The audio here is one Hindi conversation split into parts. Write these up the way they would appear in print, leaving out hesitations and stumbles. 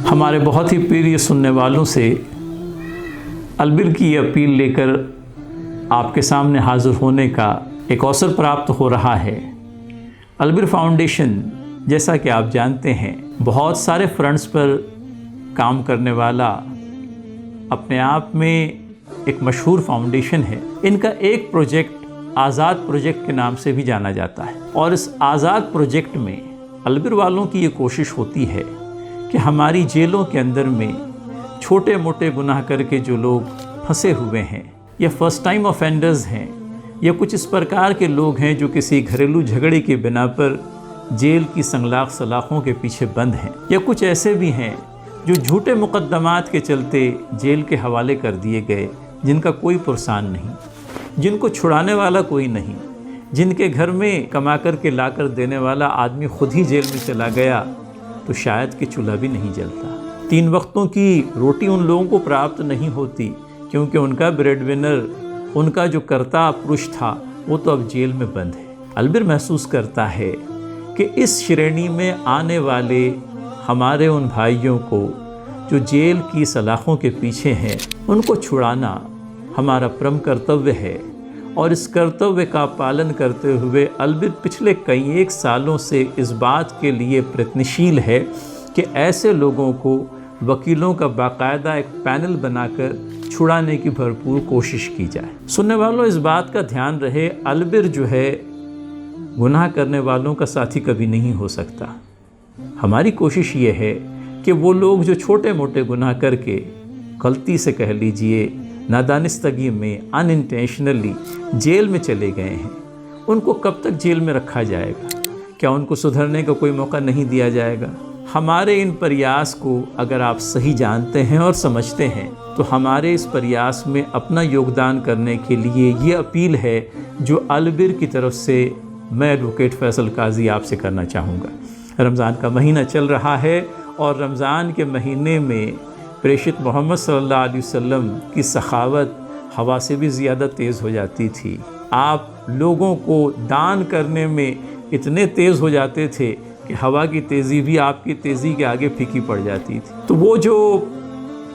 हमारे बहुत ही प्रिय सुनने वालों से अलबिर की अपील लेकर आपके सामने हाजिर होने का एक अवसर प्राप्त हो रहा है। अलबिर फाउंडेशन, जैसा कि आप जानते हैं, बहुत सारे फ्रंट्स पर काम करने वाला अपने आप में एक मशहूर फाउंडेशन है। इनका एक प्रोजेक्ट आज़ाद प्रोजेक्ट के नाम से भी जाना जाता है और इस आज़ाद प्रोजेक्ट में अलबिर वालों की ये कोशिश होती है कि हमारी जेलों के अंदर में छोटे मोटे गुनाह करके जो लोग फंसे हुए हैं या फर्स्ट टाइम ऑफेंडर्स हैं या कुछ इस प्रकार के लोग हैं जो किसी घरेलू झगड़े के बिना पर जेल की संगलाख सलाखों के पीछे बंद हैं, या कुछ ऐसे भी हैं जो झूठे मुकद्दमात के चलते जेल के हवाले कर दिए गए, जिनका कोई पुरसान नहीं, जिनको छुड़ाने वाला कोई नहीं, जिनके घर में कमा कर के ला कर देने वाला आदमी खुद ही जेल में चला गया तो शायद कि चूल्हा भी नहीं जलता। 3 वक्तों की रोटी उन लोगों को प्राप्त नहीं होती क्योंकि उनका ब्रेड विनर, उनका जो कर्ता पुरुष था, वो तो अब जेल में बंद है। अलबिर महसूस करता है कि इस श्रेणी में आने वाले हमारे उन भाइयों को जो जेल की सलाखों के पीछे हैं, उनको छुड़ाना हमारा परम कर्तव्य है और इस कर्तव्य का पालन करते हुए अलबिर पिछले कई एक सालों से इस बात के लिए प्रयत्नशील है कि ऐसे लोगों को वकीलों का बाकायदा एक पैनल बनाकर छुड़ाने की भरपूर कोशिश की जाए। सुनने वालों, इस बात का ध्यान रहे, अलबिर जो है गुनाह करने वालों का साथी कभी नहीं हो सकता। हमारी कोशिश ये है कि वो लोग जो छोटे मोटे गुनाह करके गलती से कह लीजिए नादानिस्तगी में अनइंटेंशनली जेल में चले गए हैं, उनको कब तक जेल में रखा जाएगा? क्या उनको सुधरने का कोई मौका नहीं दिया जाएगा? हमारे इन प्रयास को अगर आप सही जानते हैं और समझते हैं तो हमारे इस प्रयास में अपना योगदान करने के लिए ये अपील है जो अलबिर की तरफ से मैं एडवोकेट फैसल काजी आपसे करना चाहूँगा। रमज़ान का महीना चल रहा है और रमज़ान के महीने में प्रेषित मोहम्मद सल्लल्लाहु अलैहि वसल्लम की सखावत हवा से भी ज़्यादा तेज़ हो जाती थी। आप लोगों को दान करने में इतने तेज़ हो जाते थे कि हवा की तेज़ी भी आपकी तेज़ी के आगे फीकी पड़ जाती थी। तो वो जो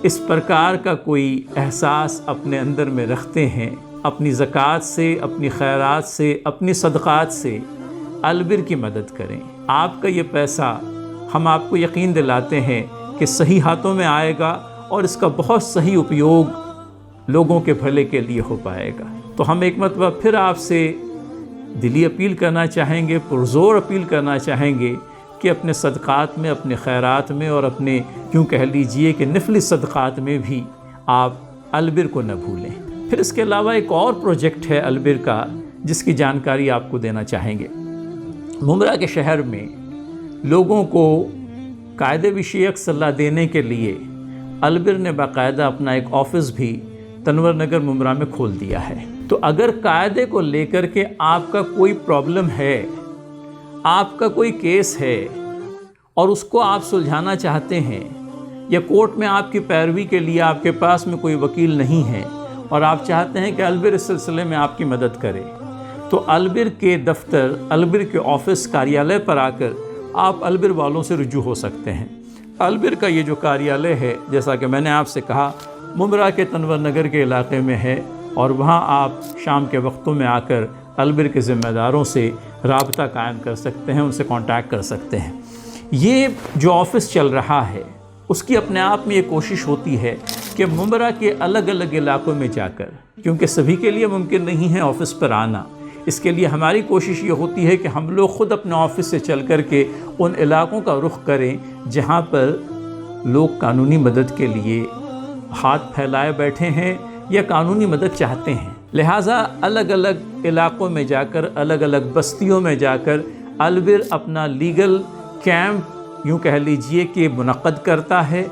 इस प्रकार का कोई एहसास अपने अंदर में रखते हैं, अपनी ज़कात से, अपनी खैरात से, अपनी सदक़ात से अलबिर की मदद करें। आपका ये पैसा हम आपको यकीन दिलाते हैं कि सही हाथों में आएगा और इसका बहुत सही उपयोग लोगों के भले के लिए हो पाएगा। तो हम एक मरतबा फिर आपसे दिली अपील करना चाहेंगे, पुरज़ोर अपील करना चाहेंगे कि अपने सदक़ात में, अपने खैरात में और अपने यूँ कह लीजिए कि नफली सदक़ात में भी आप अलबिर को न भूलें। फिर इसके अलावा एक और प्रोजेक्ट है अलबिर का जिसकी जानकारी आपको देना चाहेंगे। मुमरा के शहर में लोगों को कायदे विषयक सलाह देने के लिए अलबिर ने बाकायदा अपना एक ऑफ़िस भी तनवर नगर मुमरा में खोल दिया है। तो अगर कायदे को लेकर के आपका कोई प्रॉब्लम है, आपका कोई केस है और उसको आप सुलझाना चाहते हैं, या कोर्ट में आपकी पैरवी के लिए आपके पास में कोई वकील नहीं है और आप चाहते हैं कि अलबिर इस सिलसिले में आपकी मदद करे, तो अलबिर के दफ्तर, अलबिर के ऑफ़िस, कार्यालय पर आकर आप अलबिर वालों से रुजू हो सकते हैं। अलबिर का ये जो कार्यालय है, जैसा कि मैंने आपसे कहा, मुमरा के तनवर नगर के इलाके में है और वहाँ आप शाम के वक्तों में आकर अलबिर के ज़िम्मेदारों से राबता कायम कर सकते हैं, उनसे कांटेक्ट कर सकते हैं। ये जो ऑफ़िस चल रहा है उसकी अपने आप में ये कोशिश होती है कि मुमरा के अलग अलग इलाकों में जाकर, क्योंकि सभी के लिए मुमकिन नहीं है ऑफ़िस पर आना, इसके लिए हमारी कोशिश ये होती है कि हम लोग ख़ुद अपने ऑफ़िस से चल कर के उन इलाकों का रुख करें जहाँ पर लोग कानूनी मदद के लिए हाथ फैलाए बैठे हैं या कानूनी मदद चाहते हैं। लिहाजा अलग अलग इलाकों में जाकर, अलग अलग बस्तियों में जाकर अलबिर अपना लीगल कैंप यूँ कह लीजिए कि मुनक़्क़द करता है,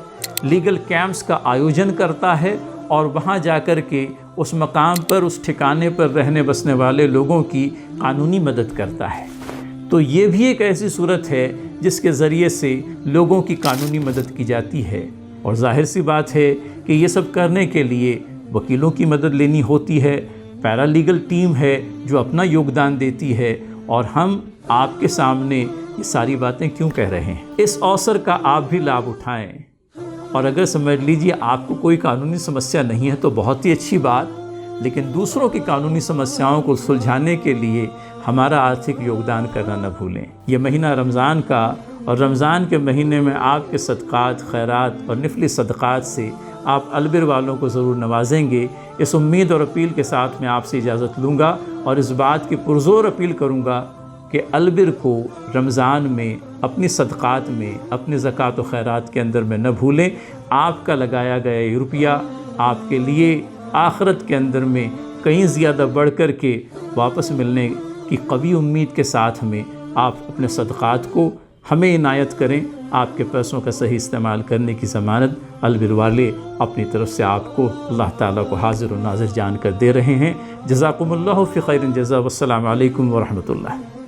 लीगल कैंप्स का आयोजन करता है और वहाँ जाकर के उस मकाम पर, उस ठिकाने पर रहने बसने वाले लोगों की कानूनी मदद करता है। तो ये भी एक ऐसी सूरत है जिसके ज़रिए से लोगों की कानूनी मदद की जाती है और जाहिर सी बात है कि ये सब करने के लिए वकीलों की मदद लेनी होती है, पैरालीगल टीम है जो अपना योगदान देती है और हम आपके सामने ये सारी बातें क्यों कह रहे हैं? इस अवसर का आप भी लाभ उठाएं। और अगर समझ लीजिए आपको कोई कानूनी समस्या नहीं है तो बहुत ही अच्छी बात, लेकिन दूसरों की कानूनी समस्याओं को सुलझाने के लिए हमारा आर्थिक योगदान करना न भूलें। ये महीना रमज़ान का, और रमज़ान के महीने में आपके सदक़ात, खैरात और निफली सदक़ात से आप अलबिर वालों को ज़रूर नवाजेंगे। इस उम्मीद और अपील के साथ मैं आपसे इजाज़त लूँगा और इस बात की पुरज़ोर अपील करूँगा कि अलबिर को रमज़ान में अपनी सदक़ात में, अपनी ज़कात व खैरात के अंदर में न भूलें। आपका लगाया गया ये रुपया आपके लिए आखिरत के अंदर में कहीं ज़्यादा बढ़ कर के वापस मिलने की कवी उम्मीद के साथ में आप अपने सदक़ात को हमें इनायत करें। आपके पैसों का सही इस्तेमाल करने की ज़मानत अलबिर वाले अपनी तरफ से आपको अल्लाह ताला को हाज़िर व नाज़िर जान कर दे रहे हैं। जज़ाकुमुल्लाहु फ़ी खैरिन जज़ा। वस्सलामु अलैकुम व रहमतुल्लाह।